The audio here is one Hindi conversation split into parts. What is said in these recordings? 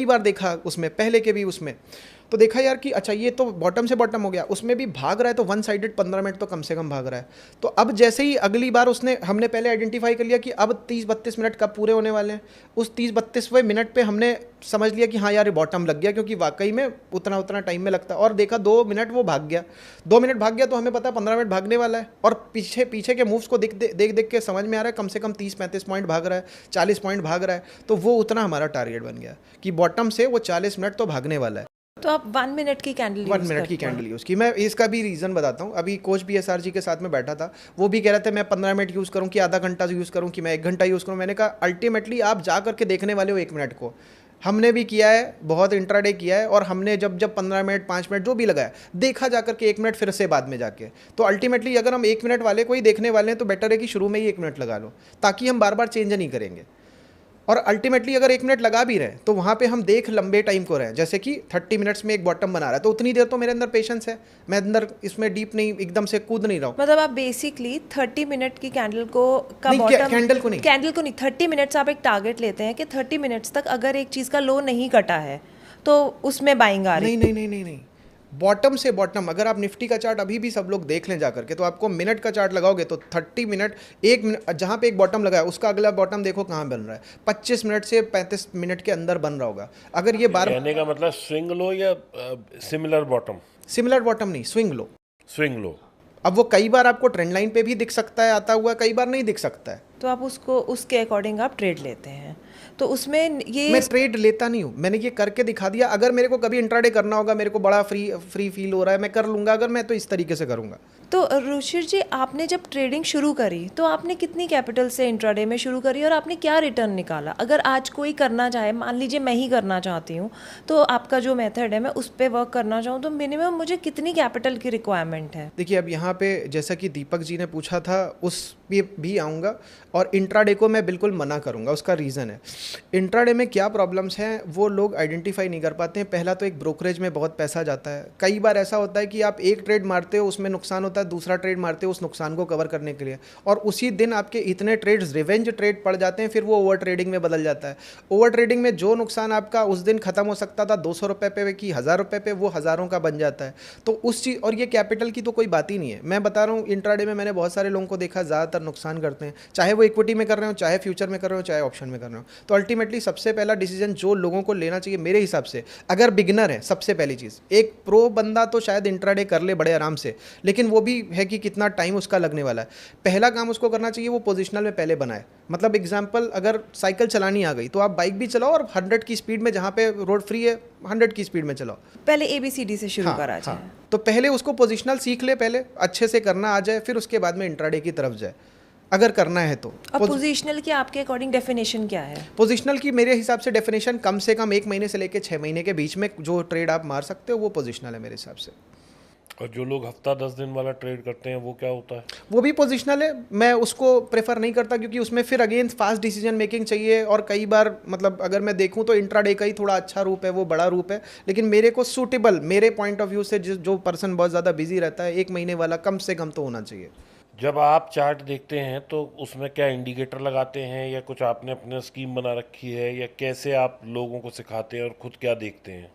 कई बार देखा उसमें, पहले के भी उसमें तो देखा यार कि अच्छा ये तो बॉटम से बॉटम हो गया, उसमें भी भाग रहा है तो वन साइडेड 15 मिनट तो कम से कम भाग रहा है। तो अब जैसे ही अगली बार हमने पहले आइडेंटिफाई कर लिया कि अब 30-32 मिनट कब पूरे होने वाले हैं, उस 30-32वें मिनट पे हमने समझ लिया कि हाँ यार ये बॉटम लग गया, क्योंकि वाकई में उतना उतना टाइम में लगता है। और देखा 2 मिनट वो भाग गया, 2 मिनट भाग गया तो हमें पता 15 मिनट भागने वाला है। और पीछे पीछे के मूव्स को देख देख के समझ में आ रहा है कम से कम 30-35 पॉइंट भाग रहा है, 40 पॉइंट भाग रहा है। तो वो उतना हमारा टारगेट बन गया कि बॉटम से वो 40 मिनट तो भागने वाला है। तो आप 1 मिनट की कैंडल 1 मिनट की कैंडल यूज़ की। मैं इसका भी रीज़न बताता हूँ। अभी कोच BSR जी के साथ में बैठा था, वो भी कह रहे थे मैं 15 मिनट यूज़ करूँ कि आधा घंटा यूज़ करूँ कि मैं 1 घंटा यूज़ करूँ। मैंने कहा अल्टीमेटली आप जा करके देखने वाले हो 1 मिनट को। हमने भी किया है, बहुत इंट्राडे किया है, और हमने जब 15 मिनट 5 मिनट जो भी लगाया देखा जा करके 1 मिनट फिर से बाद में जाके। तो अल्टीमेटली अगर हम 1 मिनट वाले को ही देखने वाले हैं तो बेटर है कि शुरू में ही 1 मिनट लगा लो, ताकि हम बार बार चेंज नहीं करेंगे। और अल्टीमेटली अगर 1 मिनट लगा भी रहे हैं तो वहाँ पे हम देख लंबे टाइम को रहे हैं, जैसे कि 30 मिनट्स में एक बॉटम बना रहा है तो उतनी देर तो मेरे अंदर पेशेंस है, मैं अंदर इसमें डीप नहीं एकदम से कूद नहीं रहा हूँ। मतलब आप बेसिकली 30 मिनट की कैंडल को का नहीं, बॉटम कैंडल को नहीं 30 मिनट्स आप एक टारगेट लेते हैं कि 30 मिनट्स तक अगर एक चीज़ का लो नहीं कटा है तो उसमें बाइंग आ रही है। नहीं, बॉटम से बॉटम अगर आप निफ्टी का चार्ट अभी भी सब लोग देख लें जा करके, तो आपको मिनट का चार्ट लगाओगे तो 30 मिनट, 1 मिनट जहाँ पे एक बॉटम लगा है उसका अगला बॉटम देखो कहाँ बन रहा है, 25 मिनट से 35 मिनट के अंदर बन रहा होगा। अगर ये बार कहने का मतलब स्विंग लो या सिमिलर बॉटम? सिमिलर बॉटम नहीं, स्विंग लो। Swing low. अब वो कई बार आपको ट्रेंड लाइन पे भी दिख सकता है आता हुआ, कई बार नहीं दिख सकता है। तो आप उसको उसके अकॉर्डिंग आप ट्रेड लेते हैं। तो उसमें ये मैं ट्रेड लेता नहीं हूँ, मैंने ये करके दिखा दिया। अगर मेरे को कभी इंट्राडे करना होगा, मेरे को बड़ा फ्री फील हो रहा है, मैं कर लूँगा। अगर मैं तो इस तरीके से करूँगा। तो रुचिर जी, आपने जब ट्रेडिंग शुरू करी तो आपने कितनी कैपिटल से इंट्राडे में शुरू करी और आपने क्या रिटर्न निकाला? अगर आज कोई करना चाहे, मान लीजिए मैं ही करना चाहती हूँ, तो आपका जो मेथड है मैं उस पर वर्क करना चाहूँ तो मिनिमम मुझे कितनी कैपिटल की रिक्वायरमेंट है? देखिए अब यहाँ पे जैसा कि दीपक जी ने पूछा था उस पे भी आऊँगा, और इंट्राडे को मैं बिल्कुल मना करूँगा। उसका रीज़न है, इंट्राडे में क्या प्रॉब्लम्स हैं वो लोग आइडेंटिफाई नहीं कर पाते हैं। पहला तो एक ब्रोकरेज में बहुत पैसा जाता है। कई बार ऐसा होता है कि आप एक ट्रेड मारते हो उसमें नुकसान होता है, दूसरा ट्रेड मारते हो उस नुकसान को कवर करने के लिए, और उसी दिन आपके इतने ट्रेड्स रिवेंज ट्रेड पड़ जाते हैं, फिर वो ओवर ट्रेडिंग में बदल जाता है। ओवर ट्रेडिंग में जो नुकसान आपका उस दिन खत्म हो सकता था 200 रुपये पे कि 1000 रुपये पे, वो हज़ारों का बन जाता है। तो उस चीज़, और ये कैपिटल की तो कोई बात ही नहीं है। मैं बता रहा हूँ इंट्राडे में मैंने बहुत सारे लोगों को देखा ज़्यादातर नुकसान करते हैं, चाहे वो इक्विटी में कर रहे हो, चाहे फ्यूचर में कर रहे हो, चाहे ऑप्शन में कर रहे हो। तो अल्टीमेटली सबसे पहला डिसीजन जो लोगों को लेना चाहिए मेरे हिसाब से, अगर बिगनर है, सबसे पहली चीज़, एक प्रो बंदा तो शायद इंट्राडे कर ले बड़े आराम से, लेकिन वो भी है कि कितना टाइम उसका लगने वाला है। पहला काम उसको करना चाहिए वो पोजिशनल में पहले बनाए। मतलब एग्जाम्पल, अगर साइकिल चलानी आ गई तो आप बाइक भी चलाओ और 100 की स्पीड में, जहाँ पे रोड फ्री है 100 की स्पीड में चलाओ। पहले ABCD से शुरू करा जाए। तो पहले उसको पोजिशनल सीख ले, पहले अच्छे से करना आ जाए, फिर उसके बाद में इंट्राडे की तरफ जाए अगर करना है तो। अब पोजिशनल की आपके अकॉर्डिंग डेफिनेशन क्या है? पोजिशनल की मेरे हिसाब से डेफिनेशन कम से कम 1 महीने से लेकर 6 महीने के बीच में जो ट्रेड आप मार सकते हो वो पोजिशनल है मेरे हिसाब से। और जो लोग हफ्ता 10 दिन वाला ट्रेड करते हैं वो क्या होता है? वो भी पोजिशनल है। मैं उसको प्रेफर नहीं करता, क्योंकि उसमें फिर अगेन फास्ट डिसीजन मेकिंग चाहिए, और कई बार मतलब अगर मैं देखूं तो इंट्राडे का ही थोड़ा अच्छा रूप है, वो बड़ा रूप है। लेकिन मेरे को सूटेबल, मेरे पॉइंट ऑफ व्यू से जो पर्सन बहुत ज़्यादा बिजी रहता है, 1 महीने वाला कम से कम तो होना चाहिए। जब आप चार्ट देखते हैं तो उसमें क्या इंडिकेटर लगाते हैं, या कुछ आपने अपने स्कीम बना रखी है, या कैसे आप लोगों को सिखाते हैं और खुद क्या देखते हैं?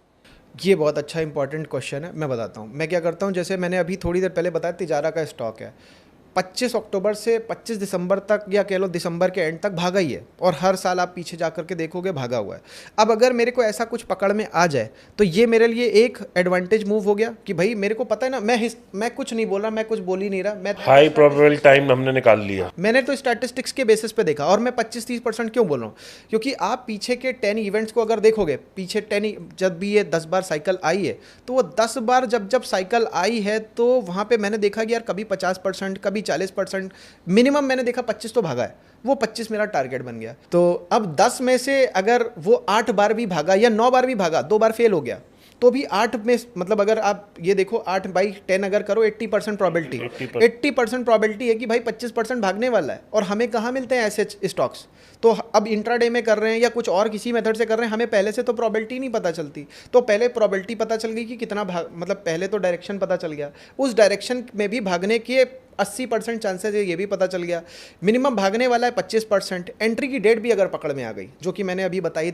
ये बहुत अच्छा इंपॉर्टेंट क्वेश्चन है। मैं बताता हूँ मैं क्या करता हूँ। जैसे मैंने अभी थोड़ी देर पहले बताया, तिजारा का स्टॉक है, 25 अक्टूबर से 25 दिसंबर तक, या कह लो दिसंबर के एंड तक भागा ही है, और हर साल आप पीछे जा करके देखोगे भागा हुआ है। अब अगर मेरे को ऐसा कुछ पकड़ में आ जाए तो ये मेरे लिए एक एडवांटेज मूव हो गया कि भाई मेरे को पता है ना, मैं कुछ नहीं बोल रहा, मैं कुछ बोल ही नहीं रहा, मैं हाई प्रोबेबल टाइम हमने निकाल लिया। मैंने तो स्टैटिस्टिक्स के बेसिस पे देखा, और मैं 25-30% क्यों बोल रहा हूँ, क्योंकि आप पीछे के 10 इवेंट्स को अगर देखोगे, पीछे 10 जब भी ये 10 बार साइकिल आई है, तो वो 10 बार जब साइकिल आई है तो वहाँ पे मैंने देखा कि यार कभी 50%, कभी 40%, मिनिमम मैंने देखा 25 तो भागा है। वो 25 मेरा टारगेट बन गया। तो अब 10 में से अगर वो 8 बार भी भागा या 9 बार भी भागा, 2 बार फेल हो गया, तो भी 8 में, मतलब अगर आप ये देखो 8/10 अगर करो 80% प्रॉबिलिटी, 80% प्रॉबिलिटी है कि भाई 25% भागने वाला है। और हमें कहाँ मिलते हैं ऐसे स्टॉक्स? तो अब इंट्राडे में कर रहे हैं या कुछ और किसी मेथड से कर रहे हैं, हमें पहले से तो प्रॉबिलिटी नहीं पता चलती। तो पहले प्रॉबिलिटी पता चल गई कि कितना भाग, मतलब पहले तो डायरेक्शन पता चल गया, उस डायरेक्शन में भी भागने के 80% चांसेस है, ये भी पता चल गया। मिनिमम भागने वाला है 25%। एंट्री की डेट भी अगर पकड़ में आ गई, जो कि मैंने अभी बताई